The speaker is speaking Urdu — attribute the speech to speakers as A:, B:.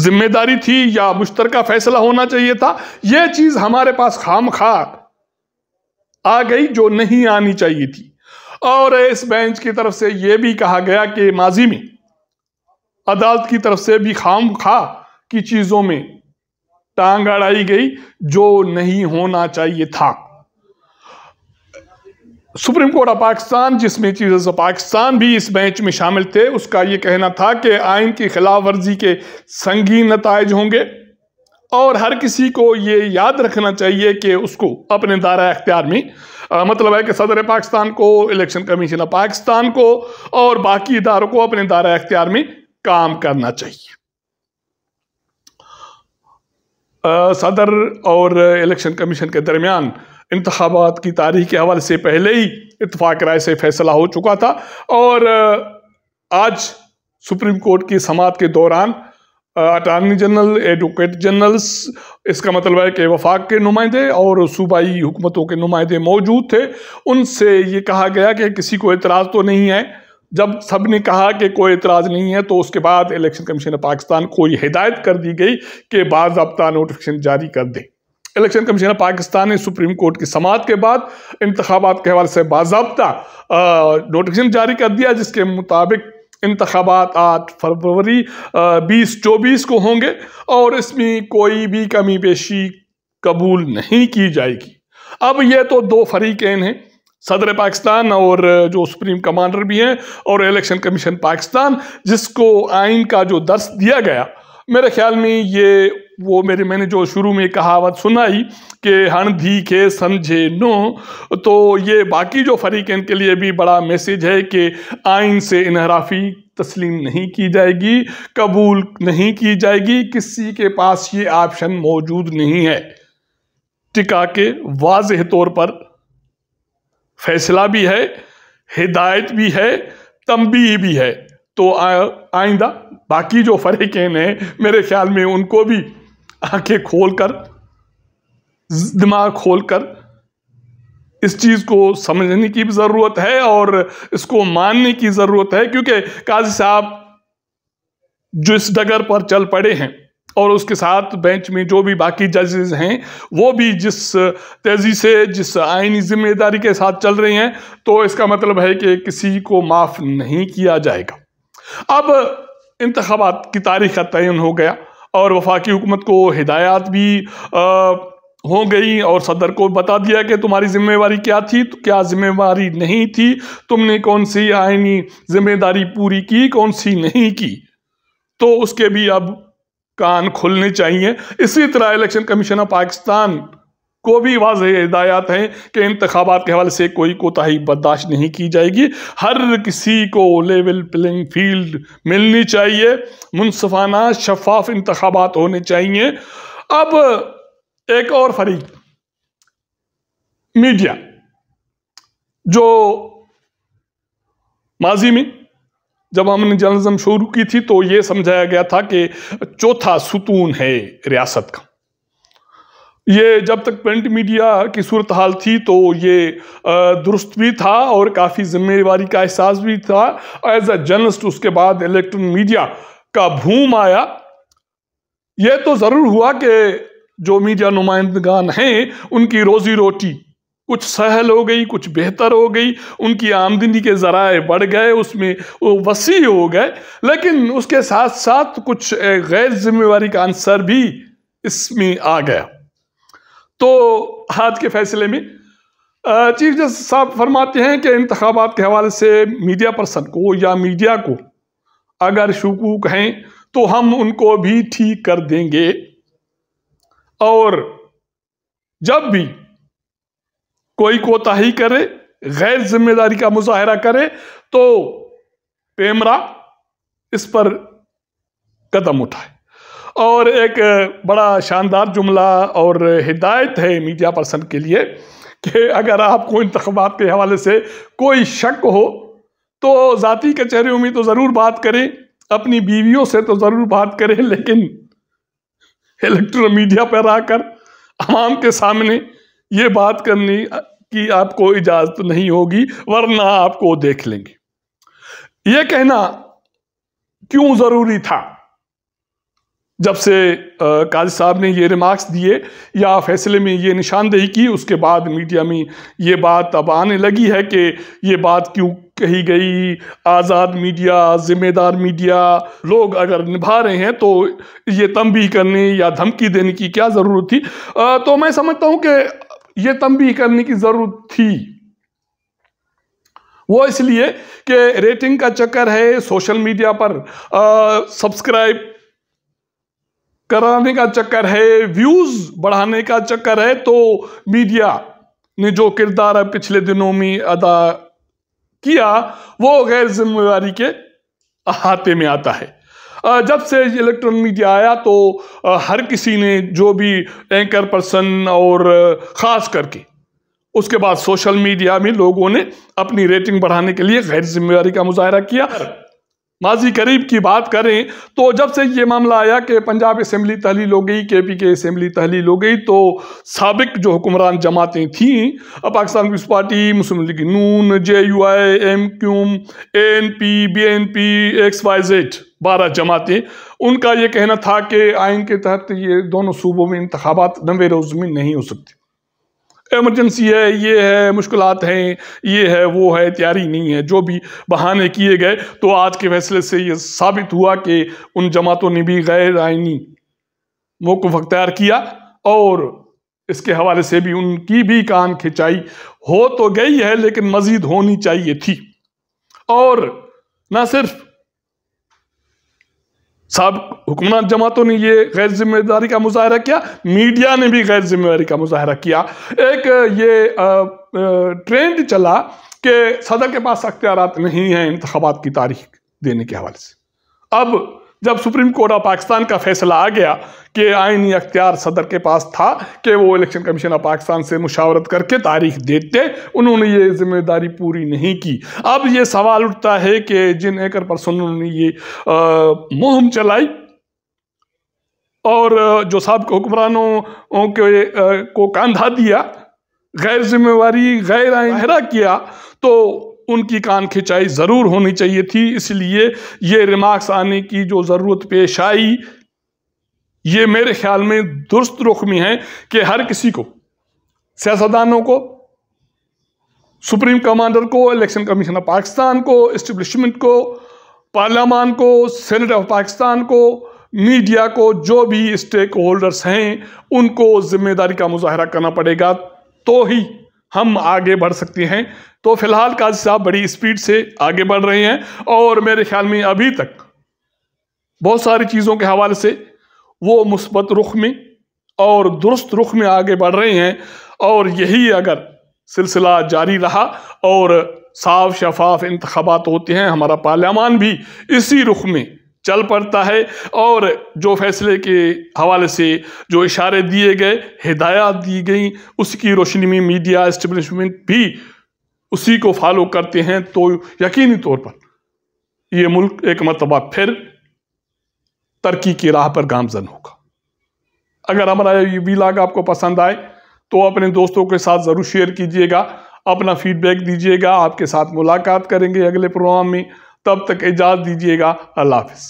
A: ذمہ داری تھی یا مشترکہ فیصلہ ہونا چاہیے تھا، یہ چیز ہمارے پاس خامخواہ آ گئی جو نہیں آنی چاہیے تھی۔ اور اس بینچ کی طرف سے یہ بھی کہا گیا کہ ماضی میں عدالت کی طرف سے بھی خامخواہ کی چیزوں میں ٹانگ اڑائی گئی جو نہیں ہونا چاہیے تھا۔ سپریم کورٹ آف پاکستان، جس میں چیف جسٹس آف پاکستان بھی اس بینچ میں شامل تھے، اس کا یہ کہنا تھا کہ آئین کی خلاف ورزی کے سنگین نتائج ہوں گے اور ہر کسی کو یہ یاد رکھنا چاہیے کہ اس کو اپنے دائرہ اختیار میں، مطلب ہے کہ صدر پاکستان کو، الیکشن کمیشن آف پاکستان کو اور باقی اداروں کو اپنے دائرہ اختیار میں کام کرنا چاہیے۔ صدر اور الیکشن کمیشن کے درمیان انتخابات کی تاریخ کے حوالے سے پہلے ہی اتفاق رائے سے فیصلہ ہو چکا تھا، اور آج سپریم کورٹ کی سماعت کے دوران اٹارنی جنرل، ایڈوکیٹ جنرلز، اس کا مطلب ہے کہ وفاق کے نمائندے اور صوبائی حکومتوں کے نمائندے موجود تھے۔ ان سے یہ کہا گیا کہ کسی کو اعتراض تو نہیں ہے۔ جب سب نے کہا کہ کوئی اعتراض نہیں ہے تو اس کے بعد الیکشن کمیشن آف پاکستان کو یہ ہدایت کر دی گئی کہ باضابطہ نوٹیفیکیشن جاری کر دے۔ الیکشن کمیشن آف پاکستان نے سپریم کورٹ کی سماعت کے بعد انتخابات کے حوالے سے باضابطہ نوٹیفیکیشن جاری کر دیا، جس کے مطابق انتخابات 8 فروری 2024 کو ہوں گے اور اس میں کوئی بھی کمی بیشی قبول نہیں کی جائے گی۔ اب یہ تو دو فریقین ہیں، صدر پاکستان اور جو سپریم کمانڈر بھی ہیں، اور الیکشن کمیشن پاکستان، جس کو آئین کا جو درس دیا گیا، میرے خیال میں یہ وہ میں نے جو شروع میں کہاوت سنائی کہ ہن دھی کے سمجھے نو، تو یہ باقی جو فریقین کے لیے بھی بڑا میسیج ہے کہ آئین سے انحرافی تسلیم نہیں کی جائے گی، قبول نہیں کی جائے گی، کسی کے پاس یہ آپشن موجود نہیں ہے۔ ٹکا کے واضح طور پر فیصلہ بھی ہے، ہدایت بھی ہے، تنبیہ بھی ہے۔ تو آئندہ باقی جو فریقین ہیں، میرے خیال میں ان کو بھی آنکھیں کھول کر، دماغ کھول کر اس چیز کو سمجھنے کی بھی ضرورت ہے اور اس کو ماننے کی ضرورت ہے، کیونکہ قاضی صاحب جس ڈگر پر چل پڑے ہیں اور اس کے ساتھ بینچ میں جو بھی باقی ججز ہیں وہ بھی جس تیزی سے، جس آئینی ذمہ داری کے ساتھ چل رہے ہیں، تو اس کا مطلب ہے کہ کسی کو معاف نہیں کیا جائے گا۔ اب انتخابات کی تاریخ کا تعین ہو گیا اور وفاقی حکومت کو ہدایات بھی ہو گئی اور صدر کو بتا دیا کہ تمہاری ذمہ داری کیا تھی، کیا ذمہ داری نہیں تھی، تم نے کون سی آئینی ذمہ داری پوری کی، کون سی نہیں کی، تو اس کے بھی اب کان کھلنے چاہیے۔ اسی طرح الیکشن کمیشن آف پاکستان کو بھی واضح ہدایات ہیں کہ انتخابات کے حوالے سے کوئی کوتاہی برداشت نہیں کی جائے گی، ہر کسی کو لیول پلینگ فیلڈ ملنی چاہیے، منصفانہ شفاف انتخابات ہونے چاہیے۔ اب ایک اور فریق، میڈیا، جو ماضی میں جب ہم نے جرنلزم شروع کی تھی تو یہ سمجھایا گیا تھا کہ چوتھا ستون ہے ریاست کا۔ یہ جب تک پرنٹ میڈیا کی صورتحال تھی تو یہ درست بھی تھا اور کافی ذمہ داری کا احساس بھی تھا ایز اے جرنلسٹ۔ اس کے بعد الیکٹرانک میڈیا کا بھوم آیا۔ یہ تو ضرور ہوا کہ جو میڈیا نمائندگان ہیں ان کی روزی روٹی کچھ سہل ہو گئی، کچھ بہتر ہو گئی، ان کی آمدنی کے ذرائع بڑھ گئے، اس میں وسیع ہو گئے، لیکن اس کے ساتھ ساتھ کچھ غیر ذمہ داری کا عنصر بھی اس میں آ گیا۔ تو آج کے فیصلے میں چیف جسٹس صاحب فرماتے ہیں کہ انتخابات کے حوالے سے میڈیا پرسن کو یا میڈیا کو اگر شکوک ہیں تو ہم ان کو بھی ٹھیک کر دیں گے، اور جب بھی کوئی کوتاہی کرے، غیر ذمہ داری کا مظاہرہ کرے تو پیمرا اس پر قدم اٹھائے۔ اور ایک بڑا شاندار جملہ اور ہدایت ہے میڈیا پرسن کے لیے کہ اگر آپ کو انتخابات کے حوالے سے کوئی شک ہو تو ذاتی کچہریوں میں تو ضرور بات کریں، اپنی بیویوں سے تو ضرور بات کریں، لیکن الیکٹرانک میڈیا پر آ کر عوام کے سامنے یہ بات کرنے کی آپ کو اجازت نہیں ہوگی، ورنہ آپ کو دیکھ لیں گے۔ یہ کہنا کیوں ضروری تھا؟ جب سے قاضی صاحب نے یہ ریمارکس دیے یا فیصلے میں یہ نشاندہی کی، اس کے بعد میڈیا میں یہ بات اب آنے لگی ہے کہ یہ بات کیوں کہی گئی، آزاد میڈیا، ذمہ دار میڈیا لوگ اگر نبھا رہے ہیں تو یہ تنبیہ کرنے یا دھمکی دینے کی کیا ضرورت تھی؟ تو میں سمجھتا ہوں کہ یہ تنبیہ کرنے کی ضرورت تھی، وہ اس لیے کہ ریٹنگ کا چکر ہے، سوشل میڈیا پر سبسکرائب کرانے کا چکر ہے، ویوز بڑھانے کا چکر ہے، تو میڈیا نے جو کردار پچھلے دنوں میں ادا کیا وہ غیر ذمہ داری کے احاطے میں آتا ہے۔ جب سے الیکٹرانک میڈیا آیا تو ہر کسی نے، جو بھی اینکر پرسن اور خاص کر کے اس کے بعد سوشل میڈیا میں لوگوں نے اپنی ریٹنگ بڑھانے کے لیے غیر ذمہ داری کا مظاہرہ کیا۔ ماضی قریب کی بات کریں تو جب سے یہ معاملہ آیا کہ پنجاب اسمبلی تحلیل ہو گئی، کے پی کے اسمبلی تحلیل ہو گئی، تو سابق جو حکمران جماعتیں تھیں، Pakistan Peoples Party, Muslim League نون، J U I, M Q M, A N P, B N P, X Y Z, 12 جماعتیں، ان کا یہ کہنا تھا کہ آئین کے تحت یہ دونوں صوبوں میں انتخابات 90 روز میں نہیں ہو سکتے، ایمرجنسی ہے، یہ ہے، مشکلات ہیں، یہ ہے، وہ ہے، تیاری نہیں ہے، جو بھی بہانے کیے گئے۔ تو آج کے فیصلے سے یہ ثابت ہوا کہ ان جماعتوں نے بھی غیر آئینی موقف اختیار کیا، اور اس کے حوالے سے بھی ان کی بھی کان کھچائی ہو تو گئی ہے، لیکن مزید ہونی چاہیے تھی۔ اور نہ صرف سابق حکمران جماعتوں نے یہ غیر ذمہ داری کا مظاہرہ کیا، میڈیا نے بھی غیر ذمہ داری کا مظاہرہ کیا۔ ایک یہ ٹرینڈ چلا کہ صدر کے پاس اختیارات نہیں ہیں انتخابات کی تاریخ دینے کے حوالے سے۔ اب جب سپریم کورٹ آف پاکستان کا فیصلہ آ گیا کہ آئینی اختیار صدر کے پاس تھا کہ وہ الیکشن کمیشن آف پاکستان سے مشاورت کر کے تاریخ دیتے، انہوں نے یہ ذمہ داری پوری نہیں کی۔ اب یہ سوال اٹھتا ہے کہ جن اینکر پرسنوں نے یہ مہم چلائی اور جو سابق حکمرانوں کو کاندھا دیا، غیر ذمہ داری، غیر آئینی کیا، تو ان کی کان کھچائی ضرور ہونی چاہیے تھی۔ اس لیے یہ ریمارکس آنے کی جو ضرورت پیش آئی، یہ میرے خیال میں درست رخ میں ہے کہ ہر کسی کو، سیاستدانوں کو، سپریم کمانڈر کو، الیکشن کمیشن آف پاکستان کو، اسٹیبلشمنٹ کو، پارلیمان کو، سینیٹ آف پاکستان کو، میڈیا کو، جو بھی اسٹیک ہولڈرز ہیں، ان کو ذمہ داری کا مظاہرہ کرنا پڑے گا، تو ہی ہم آگے بڑھ سکتے ہیں۔ تو فی الحال قاضی صاحب بڑی اسپیڈ سے آگے بڑھ رہے ہیں، اور میرے خیال میں ابھی تک بہت ساری چیزوں کے حوالے سے وہ مثبت رخ میں اور درست رخ میں آگے بڑھ رہے ہیں، اور یہی اگر سلسلہ جاری رہا اور صاف شفاف انتخابات ہوتے ہیں، ہمارا پارلیمان بھی اسی رخ میں چل پڑتا ہے، اور جو فیصلے کے حوالے سے جو اشارے دیے گئے، ہدایات دی گئیں، اس کی روشنی میں میڈیا اسٹیبلشمنٹ بھی اسی کو فالو کرتے ہیں، تو یقینی طور پر یہ ملک ایک مرتبہ پھر ترقی کی راہ پر گامزن ہوگا۔ اگر ہمارا یہ ویلاگ آپ کو پسند آئے تو اپنے دوستوں کے ساتھ ضرور شیئر کیجئے گا، اپنا فیڈ بیک دیجئے گا۔ آپ کے ساتھ ملاقات کریں گے اگلے پروگرام میں، تب تک اجازت دیجئے گا۔ اللہ حافظ۔